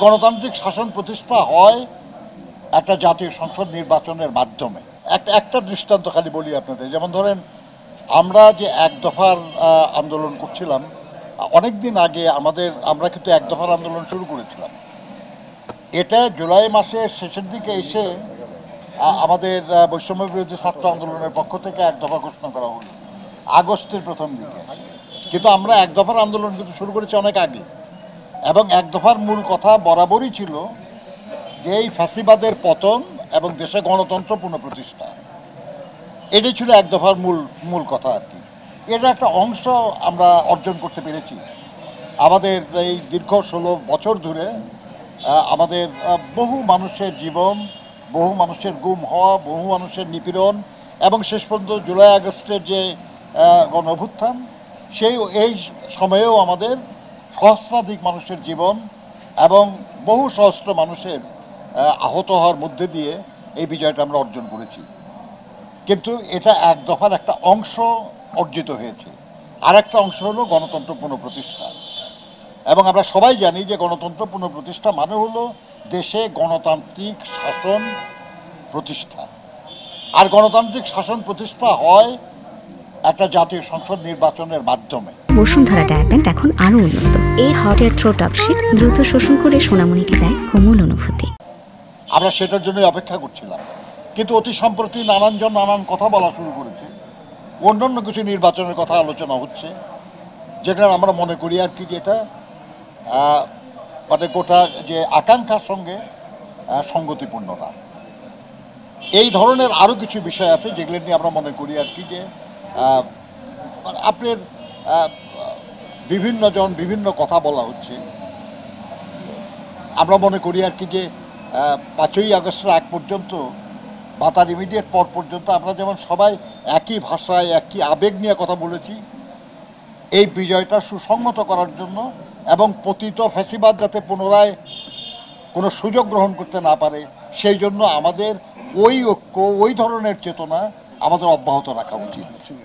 গণতান্ত্রিক শাসন প্রতিষ্ঠা হয় একটা জাতীয় সংসদ নির্বাচনের মাধ্যমে। একটা দৃষ্টান্ত খালি বলি আপনাদের, যেমন ধরেন আমরা যে এক দফার আন্দোলন করছিলাম অনেক দিন আগে, আমরা কিন্তু এক দফার আন্দোলন শুরু করেছিলাম। এটা জুলাই মাসের শেষের দিকে এসে আমাদের বৈষম্য বিরোধী ছাত্র আন্দোলনের পক্ষ থেকে এক দফা ঘোষণা করা হলো আগস্টের প্রথম দিকে। কিন্তু আমরা এক দফার আন্দোলন কিন্তু শুরু করেছি অনেক আগে, এবং এক দফার মূল কথা বরাবরই ছিল যে এই ফ্যাসিবাদের পতন এবং দেশে গণতন্ত্র পুনঃপ্রতিষ্ঠা। এটাই ছিল এক দফার মূল কথা আর কি। এটা একটা অংশ আমরা অর্জন করতে পেরেছি। আমাদের এই দীর্ঘ 16 বছর ধরে আমাদের বহু মানুষের জীবন, বহু মানুষের গুম হওয়া, বহু মানুষের নিপীড়ন, এবং শেষ পর্যন্ত জুলাই আগস্টের যে গণ অভ্যুত্থান, এই সময়েও আমাদের সহস্রাধিক মানুষের জীবন এবং বহু সহস্র মানুষের আহত হওয়ার মধ্যে দিয়ে এই বিজয়টা আমরা অর্জন করেছি। কিন্তু এটা এক দফার একটা অংশ অর্জিত হয়েছে, আর একটা অংশ হলো গণতন্ত্র পুনঃপ্রতিষ্ঠা। এবং আমরা সবাই জানি যে গণতন্ত্র পুনঃপ্রতিষ্ঠা মানে হলো দেশে গণতান্ত্রিক শাসন প্রতিষ্ঠা। আর গণতান্ত্রিক শাসন প্রতিষ্ঠা হয় একটা জাতীয় সংসদ নির্বাচনের মাধ্যমে। বসুন্ধরা ডায়াপেন্ট এখন আরো উন্নত। এই হট এয়ার থ্রো টপ শীত দ্রুত শোষণ করে সোনামণিকে দেয় কোমল অনুভূতি। আমরা সেটার জন্যই অপেক্ষা করছিলাম, কিন্তু অতি সম্প্রতি নানানজন নানান কথা বলা শুরু করেছে। অন্যান্য কিছু নির্বাচনের কথা আলোচনা হচ্ছে, যেটা আমরা মনে করি আর কি, যেটা মানে গোটা যে আকাঙ্ক্ষার সঙ্গে সঙ্গতিপূর্ণ না। এই ধরনের আরও কিছু বিষয় আছে যেগুলো নিয়ে আমরা মনে করি আর কি যে আপনার বিভিন্ন কথা বলা হচ্ছে। আমরা মনে করি আর কি যে 5ই আগস্টের আগ পর্যন্ত বা তার ইমিডিয়েট পর পর্যন্ত আমরা যেমন সবাই একই ভাষায় একই আবেগ নিয়ে কথা বলেছি, এই বিজয়টা সুসংহত করার জন্য এবং পতিত ফ্যাসিবাদ যাতে পুনরায় কোনো সুযোগ গ্রহণ করতে না পারে, সেই জন্য আমাদের ওই ঐক্য, ওই ধরনের চেতনা আমাদের অব্যাহত রাখা উচিত।